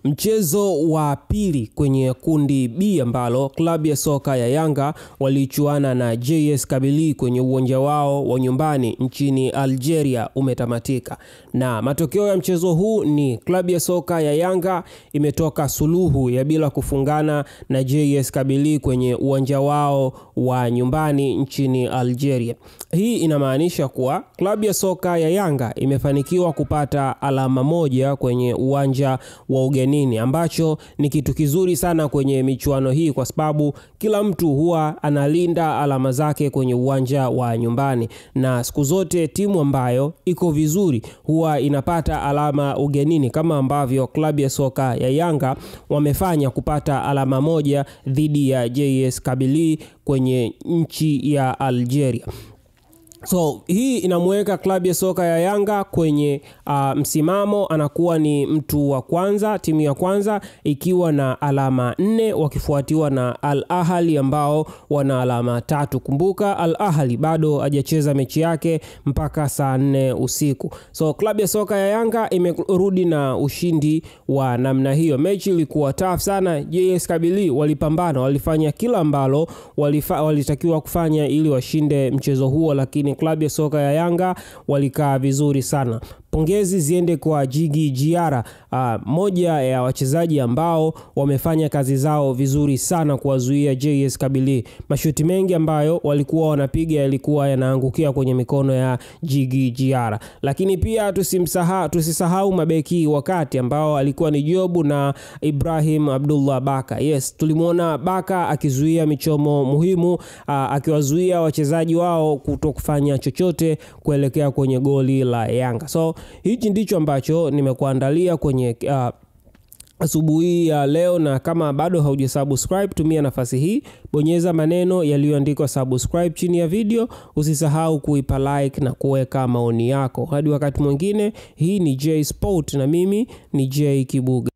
Mchezo wa pili kwenye kundi B ambalo klabu ya soka ya Yanga walichuana na JS Kabylie kwenye uwanja wao wa nyumbani nchini Algeria umetamatika. Na matokeo ya mchezo huu ni klabu ya soka ya Yanga imetoka suluhu ya bila kufungana na JS Kabylie kwenye uwanja wao wa nyumbani nchini Algeria. Hii inamaanisha kuwa klabu ya soka ya Yanga imefanikiwa kupata alama moja kwenye uwanja wa ugenini, ambacho ni kitu kizuri sana kwenye michuano hii kwa sababu kila mtu huwa analinda alama zake kwenye uwanja wa nyumbani, na siku zote timu ambayo iko vizuri huwa inapata alama ugenini, kama ambavyo klabu ya soka ya Yanga wamefanya kupata alama moja dhidi ya JS Kabylie kwenye nchi ya Algeria. So hii inamweka klabu ya soka ya Yanga kwenye msimamo, anakuwa ni mtu wa kwanza, timu ya kwanza ikiwa na alama 4, wakifuatiwa na Al Ahly ambao wana alama 3. Kumbuka Al Ahly bado hajacheza mechi yake mpaka saa 4 usiku. So klabu ya soka ya Yanga imerudi na ushindi wa namna hiyo. Mechi ilikuwa tough sana. JS Kabylie walipambana, walifanya kila ambalo walitakiwa kufanya ili washinde mchezo huo, lakini klabu ya soka ya Yanga walikaa vizuri sana. Pongezi ziende kwa Djigui Diarra, moja ya wachezaji ambao wamefanya kazi zao vizuri sana kuwazuia JS Kabylie. Mashuti mengi ambayo walikuwa wanapiga yalikuwa yanaangukia kwenye mikono ya Djigui Diarra. Lakini pia tusisahau mabeki wakati ambao alikuwa ni Jobu na Ibrahim Abdullah Baka. Yes, tulimuona Baka akizuia michomo muhimu, akiwazuia wachezaji wao kutokufanya chochote kuelekea kwenye goli la Yanga. So hichi ndicho ambacho nimekuandalia kwenye asubuhi ya leo, na kama bado haujasubscribe, tumia nafasi hii, bonyeza maneno yaliyoandikwa subscribe chini ya video, usisahau kuipa like na kuweka maoni yako. Hadi wakati mwingine, hii ni J Sport na mimi ni J Kibuga.